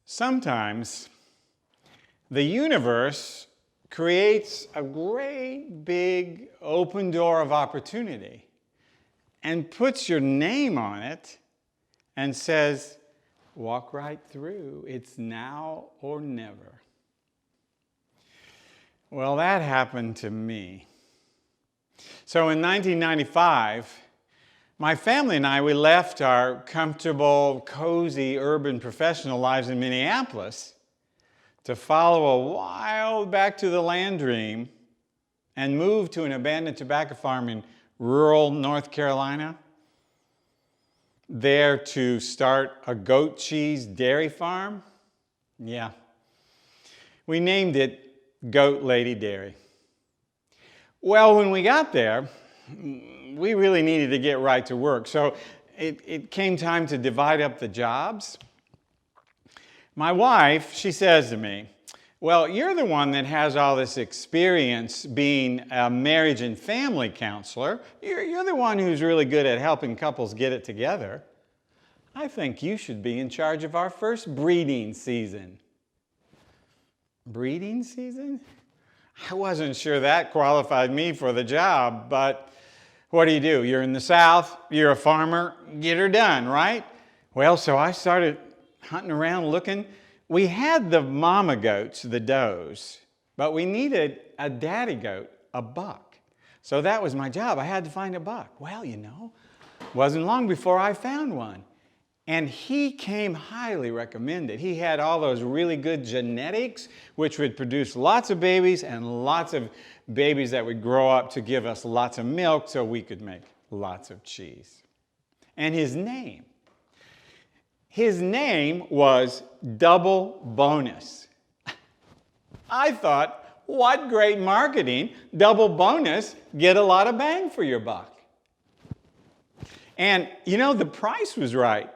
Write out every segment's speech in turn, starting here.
Sometimes the universe creates a great big open door of opportunity and puts your name on it and says, walk right through. It's now or never. Well, that happened to me. So in 1995, my family and I, we left our comfortable, cozy, urban professional lives in Minneapolis to follow a wild back to the land dream and move to an abandoned tobacco farm in rural North Carolina, there to start a goat cheese dairy farm. Yeah. We named it Goat Lady Dairy. Well, when we got there, we really needed to get right to work. So it came time to divide up the jobs. My wife, she says to me, well, you're the one that has all this experience being a marriage and family counselor. You're the one who's really good at helping couples get it together. I think you should be in charge of our first breeding season. Breeding season? I wasn't sure that qualified me for the job, but what do? You're in the South, you're a farmer, get her done, right? Well, so I started hunting around looking. We had the mama goats, the does, but we needed a daddy goat, a buck. So that was my job. I had to find a buck. Well, wasn't long before I found one. And he came highly recommended. He had all those really good genetics, which would produce lots of babies and lots of babies that would grow up to give us lots of milk so we could make lots of cheese. And his name was Double Bonus. I thought, what great marketing, Double Bonus, get a lot of bang for your buck. And the price was right.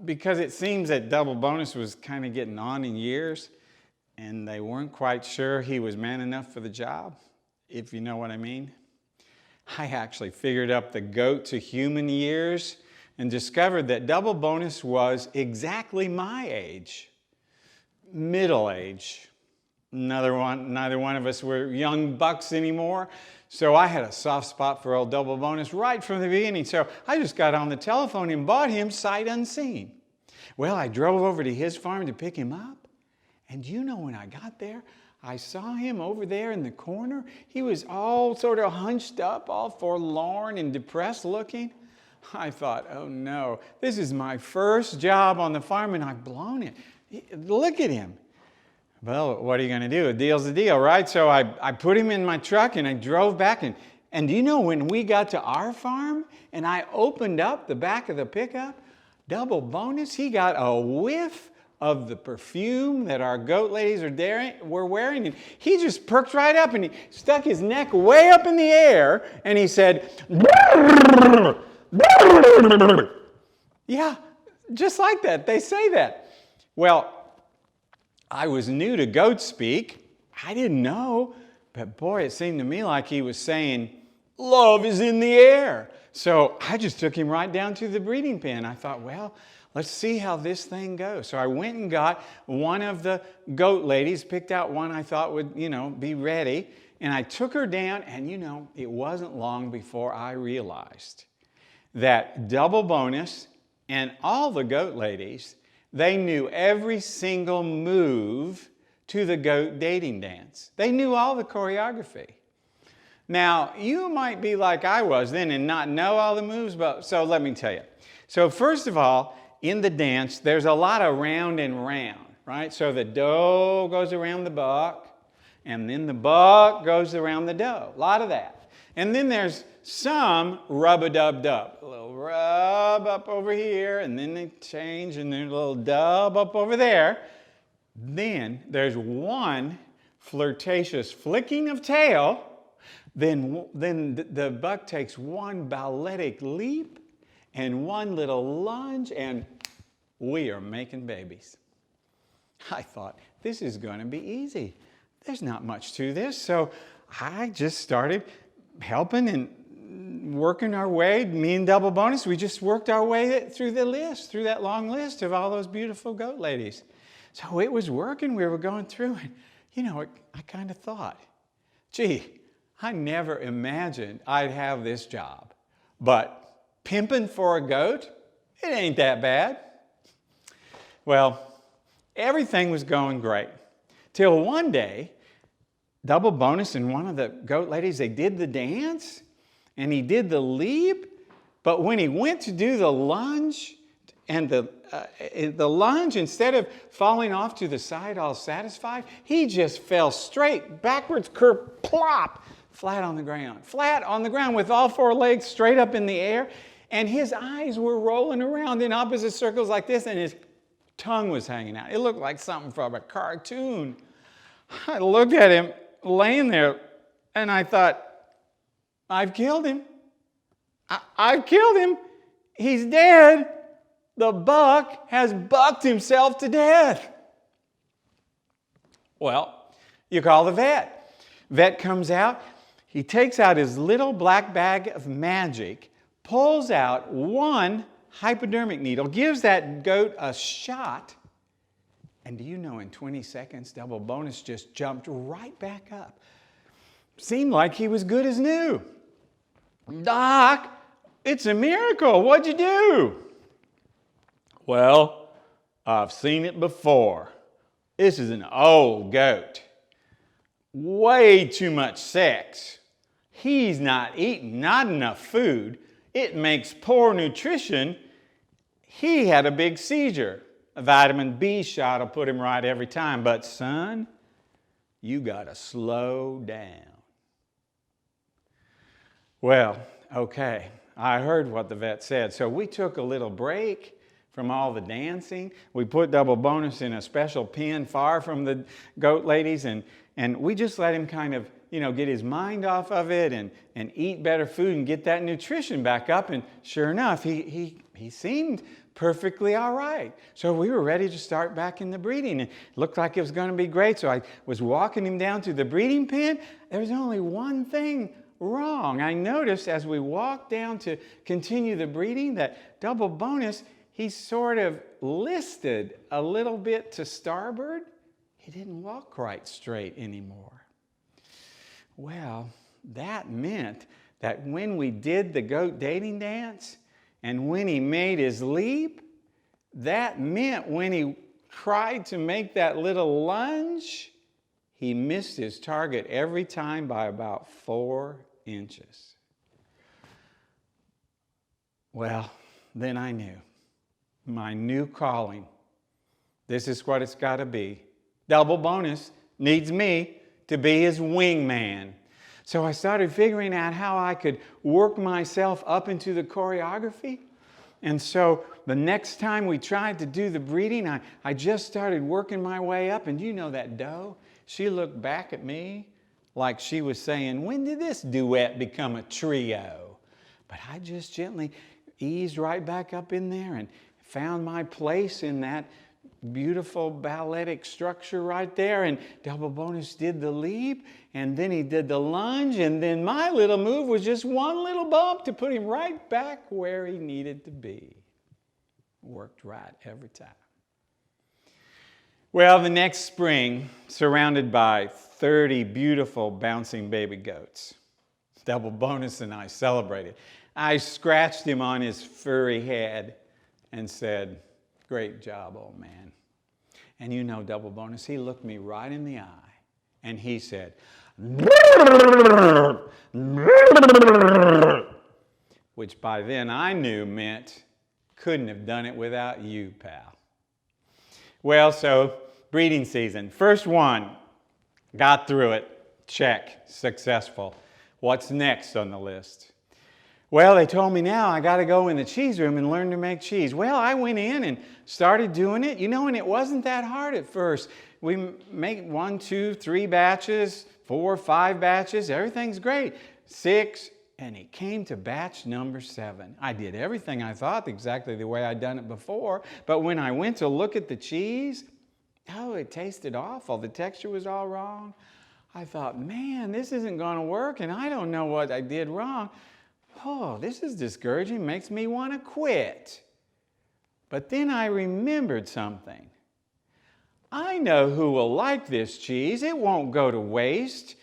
Because it seems that Double Bonus was kind of getting on in years, and they weren't quite sure he was man enough for the job, if you know what I mean. I actually figured up the goat to human years and discovered that Double Bonus was exactly my age, middle age. Neither one of us were young bucks anymore. So I had a soft spot for old Double Bonus right from the beginning. So I just got on the telephone and bought him sight unseen. Well, I drove over to his farm to pick him up. And when I got there, I saw him over there in the corner. He was all sort of hunched up, all forlorn and depressed looking. I thought, oh no, this is my first job on the farm and I've blown it. Look at him. Well, what are you going to do? A deal's a deal, right? So I put him in my truck and I drove back. And do you know when we got to our farm and I opened up the back of the pickup, Double Bonus, he got a whiff of the perfume that our goat ladies were wearing. And he just perked right up and he stuck his neck way up in the air and he said, yeah, just like that. They say that. Well, I was new to goat speak. I didn't know, but boy, it seemed to me like he was saying, love is in the air. So I just took him right down to the breeding pen. I thought, well, let's see how this thing goes. So I went and got one of the goat ladies, picked out one I thought would, be ready. And I took her down and, it wasn't long before I realized that Double Bonus and all the goat ladies, they knew every single move to the goat dating dance. They knew all the choreography. Now, you might be like I was then and not know all the moves, so let me tell you. So first of all, in the dance, there's a lot of round and round, right? So the doe goes around the buck, and then the buck goes around the doe. A lot of that. And then there's some rub-a-dub-dub. A little rub up over here, and then they change, and then a little dub up over there. Then there's one flirtatious flicking of tail. Then the buck takes one balletic leap and one little lunge, and we are making babies. I thought, this is going to be easy. There's not much to this. So I just started helping and working our way, me and Double Bonus, we just worked our way through the list, through that long list of all those beautiful goat ladies. So it was working, we were going through, and I kind of thought, gee, I never imagined I'd have this job. But pimping for a goat, it ain't that bad. Well, everything was going great. Till one day, Double Bonus and one of the goat ladies, they did the dance, and he did the leap, but when he went to do the lunge, and the lunge, instead of falling off to the side all satisfied, he just fell straight, backwards, plop, flat on the ground with all four legs straight up in the air, and his eyes were rolling around in opposite circles like this, and his tongue was hanging out. It looked like something from a cartoon. I looked at him laying there, and I thought, I've killed him. I've killed him. He's dead. The buck has bucked himself to death. Well, you call the vet. Vet comes out. He takes out his little black bag of magic, pulls out one hypodermic needle, gives that goat a shot, and do you know, in 20 seconds, Double Bonus just jumped right back up. Seemed like he was good as new. Doc, it's a miracle. What'd you do? Well, I've seen it before. This is an old goat. Way too much sex. He's not eating, not enough food. It makes poor nutrition. He had a big seizure. A vitamin B shot will put him right every time. But son, you gotta slow down. Well, okay, I heard what the vet said. So we took a little break from all the dancing. We put Double Bonus in a special pen far from the goat ladies, and we just let him kind of, get his mind off of it and eat better food and get that nutrition back up. And sure enough, he seemed perfectly all right. So we were ready to start back in the breeding. It looked like it was going to be great. So I was walking him down to the breeding pen. There was only one thing wrong. I noticed as we walked down to continue the breeding that Double Bonus, he sort of listed a little bit to starboard. He didn't walk right straight anymore. Well, that meant that when we did the goat dating dance and when he made his leap, that meant when he tried to make that little lunge, he missed his target every time by about 4 inches. Well, then I knew. My new calling. This is what it's got to be. Double Bonus needs me to be his wingman. So I started figuring out how I could work myself up into the choreography. And so the next time we tried to do the breeding, I just started working my way up. And you know that doe? She looked back at me like she was saying, when did this duet become a trio? But I just gently eased right back up in there and found my place in that beautiful balletic structure right there. And Double Bonus did the leap, and then he did the lunge, and then my little move was just one little bump to put him right back where he needed to be. Worked right every time. Well, the next spring, surrounded by 30 beautiful bouncing baby goats, Double Bonus and I celebrated. I scratched him on his furry head and said, "Great job, old man." And you know Double Bonus, he looked me right in the eye and he said, which by then I knew meant, couldn't have done it without you, pal. Well, so breeding season, first one, got through it, check, successful. What's next on the list? Well, they told me now I got to go in the cheese room and learn to make cheese. Well, I went in and started doing it, and it wasn't that hard at first. We make 1, 2, 3 batches, 4, 5 batches, everything's great. 6, and it came to batch number 7. I did everything I thought exactly the way I'd done it before, but when I went to look at the cheese, it tasted awful. The texture was all wrong. I thought, man, this isn't going to work, and I don't know what I did wrong. Oh, this is discouraging, makes me want to quit. But then I remembered something. I know who will like this cheese. It won't go to waste.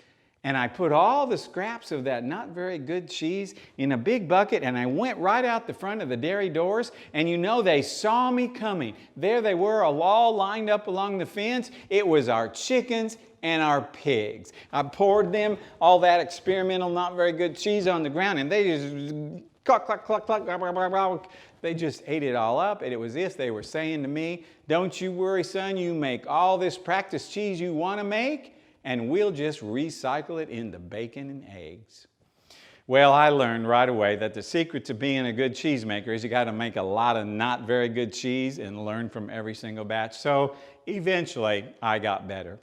And I put all the scraps of that not very good cheese in a big bucket, and I went right out the front of the dairy doors, and you know, they saw me coming. There they were, all lined up along the fence. It was our chickens and our pigs. I poured them all that experimental not very good cheese on the ground, and they just cluck, cluck, cluck, cluck, blah, blah, blah, blah. They just ate it all up, and it was as if they were saying to me, don't you worry, son, you make all this practice cheese you want to make, and we'll just recycle it into bacon and eggs. Well, I learned right away that the secret to being a good cheesemaker is you got to make a lot of not very good cheese and learn from every single batch. So eventually I got better.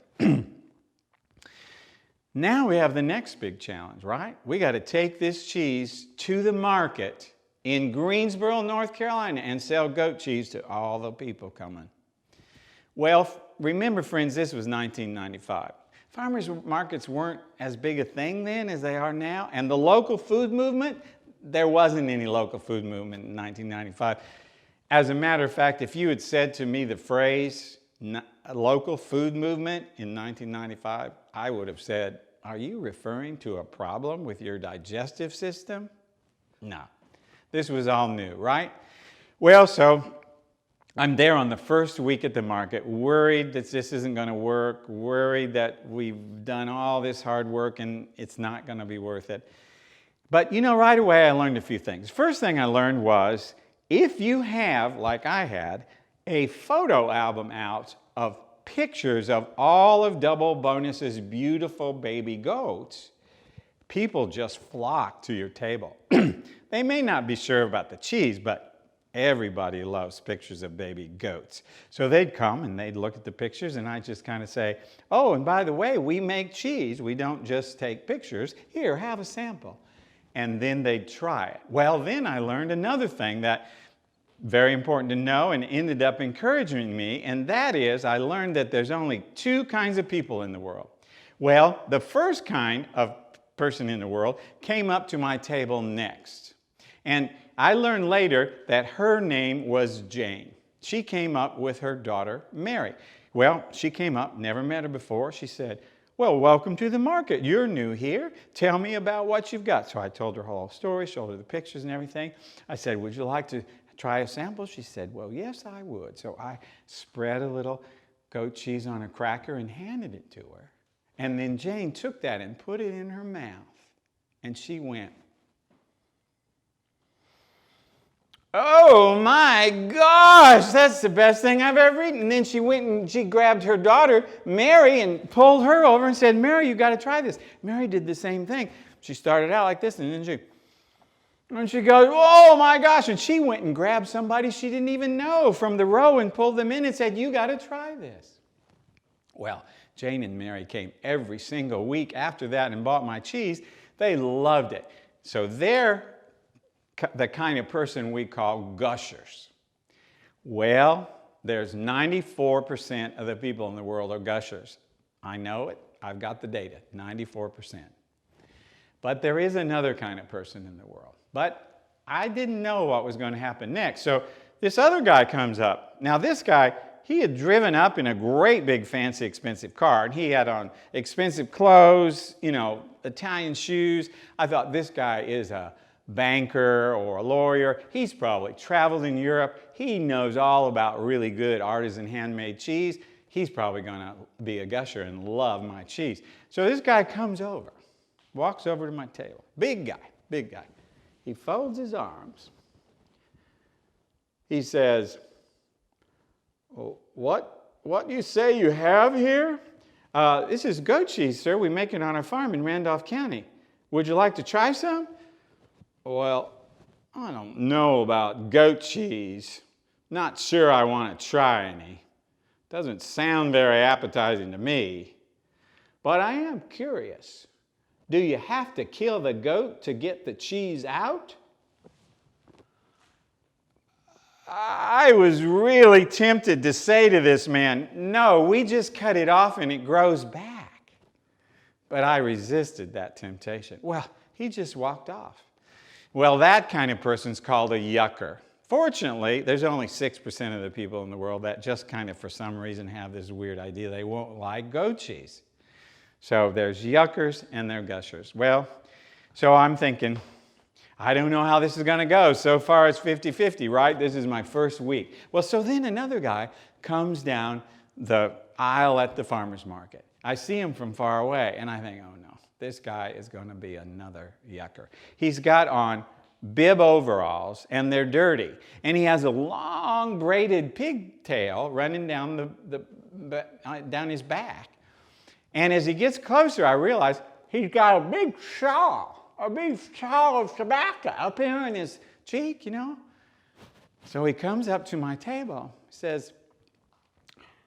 Now we have the next big challenge, right? We got to take this cheese to the market in Greensboro, North Carolina, and sell goat cheese to all the people coming. Well, remember, friends, this was 1995. Farmers markets weren't as big a thing then as they are now. And the local food movement, there wasn't any local food movement in 1995. As a matter of fact, if you had said to me the phrase local food movement in 1995, I would have said, are you referring to a problem with your digestive system? No. This was all new, right? Well, so I'm there on the first week at the market, worried that this isn't going to work, worried that we've done all this hard work and it's not going to be worth it. But you know, right away I learned a few things. First thing I learned was, if you have, like I had, a photo album out of pictures of all of Double Bonus's beautiful baby goats, people just flock to your table. They may not be sure about the cheese, but everybody loves pictures of baby goats. So they'd come and they'd look at the pictures, and I'd just kind of say, oh, and by the way, we make cheese. We don't just take pictures. Here, have a sample. And then they'd try it. Well, then I learned another thing that very important to know and ended up encouraging me, and that is I learned that there's only two kinds of people in the world. Well, the first kind of person in the world came up to my table next. And I learned later that her name was Jane. She came up with her daughter, Mary. Well, she came up, never met her before. She said, well, welcome to the market. You're new here. Tell me about what you've got. So I told her her whole story, showed her the pictures and everything. I said, would you like to try a sample? She said, well, yes, I would. So I spread a little goat cheese on a cracker and handed it to her. And then Jane took that and put it in her mouth. And she went, oh my gosh, that's the best thing I've ever eaten. And then she went and she grabbed her daughter, Mary, and pulled her over and said, Mary, you got to try this. Mary did the same thing. She started out like this, and then she goes, oh my gosh. And she went and grabbed somebody she didn't even know from the row and pulled them in and said, you got to try this. Well, Jane and Mary came every single week after that and bought my cheese. They loved it. So they're the kind of person we call gushers. Well, there's 94% of the people in the world are gushers. I know it. I've got the data, 94%. But there is another kind of person in the world. But I didn't know what was going to happen next. So this other guy comes up. Now this guy, he had driven up in a great big fancy expensive car, and he had on expensive clothes, you know, Italian shoes. I thought, this guy is a banker or a lawyer. He's probably traveled in Europe. He knows all about really good artisan handmade cheese. He's probably going to be a gusher and love my cheese. So this guy comes over, walks over to my table. Big guy, big guy. He folds his arms. He says, oh, what do you say you have here? This is goat cheese, sir. We make it on our farm in Randolph County. Would you like to try some? Well, I don't know about goat cheese. Not sure I want to try any. Doesn't sound very appetizing to me. But I am curious. Do you have to kill the goat to get the cheese out? I was really tempted to say to this man, no, we just cut it off and it grows back. But I resisted that temptation. Well, he just walked off. Well, that kind of person's called a yucker. Fortunately, there's only 6% of the people in the world that just kind of, for some reason, have this weird idea they won't like goat cheese. So there's yuckers and there's gushers. Well, so I'm thinking, I don't know how this is going to go. So far it's 50-50, right? This is my first week. Well, so then another guy comes down the aisle at the farmer's market. I see him from far away, and I think, oh no, this guy is going to be another yucker. He's got on bib overalls, and they're dirty. And he has a long braided pigtail running down down his back. And as he gets closer, I realize he's got a big shawl of tobacco up here in his cheek, you know. So he comes up to my table, says,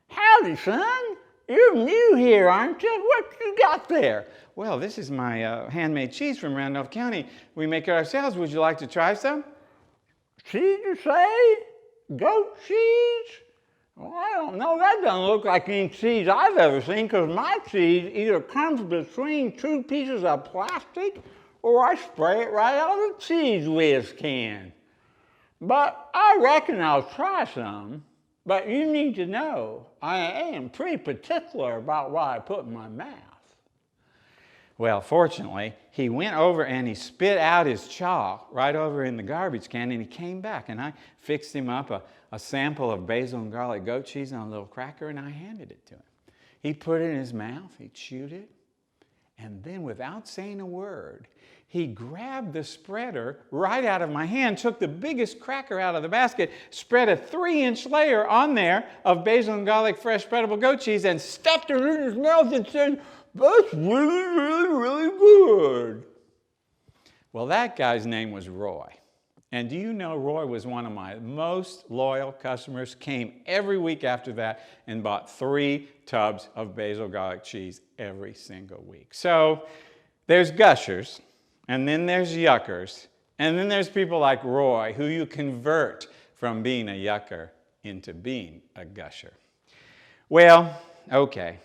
"Howdy, son. You're new here, aren't you? What you got there?" "Well, this is my handmade cheese from Randolph County. We make it ourselves. Would you like to try some?" "Cheese, you say? Goat cheese? Well, I don't know. That doesn't look like any cheese I've ever seen, because my cheese either comes between two pieces of plastic or I spray it right out of the Cheez Whiz can. But I reckon I'll try some. But you need to know, I am pretty particular about what I put in my mouth." Well, fortunately, he went over and he spit out his chalk right over in the garbage can, and he came back, and I fixed him up a sample of basil and garlic goat cheese on a little cracker, and I handed it to him. He put it in his mouth, he chewed it, and then without saying a word, he grabbed the spreader right out of my hand, took the biggest cracker out of the basket, spread a 3-inch layer on there of basil and garlic fresh spreadable goat cheese, and stuffed it in his mouth and said, "That's really, really, really good." Well, that guy's name was Roy. And do you know Roy was one of my most loyal customers, came every week after that and bought 3 tubs of basil garlic cheese every single week. So there's gushers, and then there's yuckers, and then there's people like Roy who you convert from being a yucker into being a gusher. Well, okay.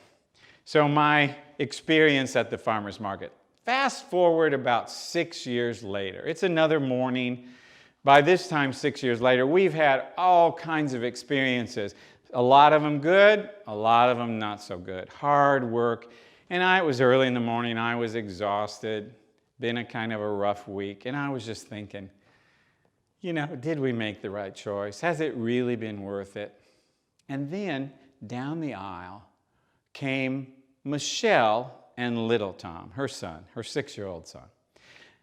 So my experience at the farmer's market. Fast forward about 6 years later. It's another morning. By this time, 6 years later, we've had all kinds of experiences. A lot of them good, a lot of them not so good. Hard work. And it was early in the morning. I was exhausted. Been a kind of a rough week. And I was just thinking, you know, did we make the right choice? Has it really been worth it? And then down the aisle came Michelle and little Tom, her son, her 6-year-old son.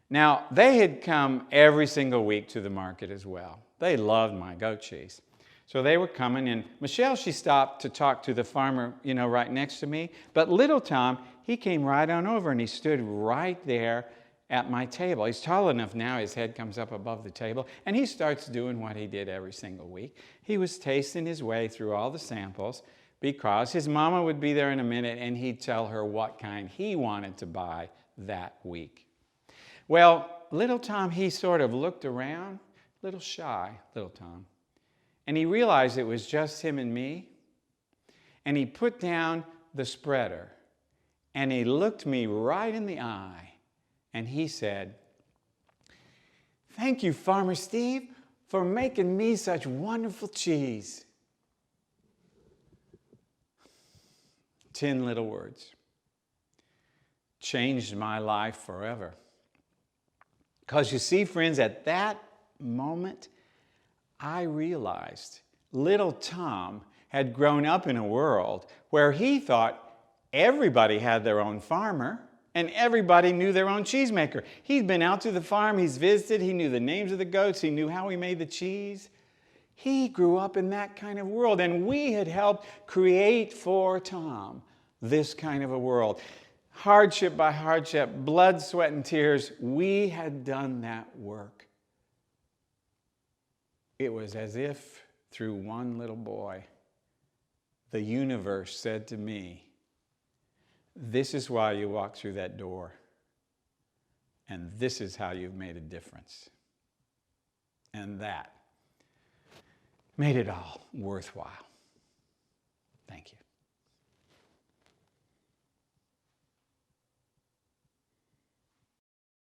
Now, they had come every single week to the market as well. They loved my goat cheese. So they were coming, and Michelle, she stopped to talk to the farmer, you know, right next to me. But little Tom, he came right on over, and he stood right there at my table. He's tall enough now, his head comes up above the table, and he starts doing what he did every single week. He was tasting his way through all the samples, because his mama would be there in a minute, and he'd tell her what kind he wanted to buy that week. Well, little Tom, he sort of looked around, a little shy, little Tom, and he realized it was just him and me, and he put down the spreader, and he looked me right in the eye, and he said, "Thank you, Farmer Steve, for making me such wonderful cheese." 10 little words changed my life forever. Because you see, friends, at that moment, I realized little Tom had grown up in a world where he thought everybody had their own farmer and everybody knew their own cheesemaker. He'd been out to the farm, he's visited, he knew the names of the goats, he knew how we made the cheese. He grew up in that kind of world, and we had helped create for Tom this kind of a world. Hardship by hardship, blood, sweat, and tears, we had done that work. It was as if through one little boy, the universe said to me, "This is why you walk through that door, and this is how you've made a difference." And that made it all worthwhile. Thank you.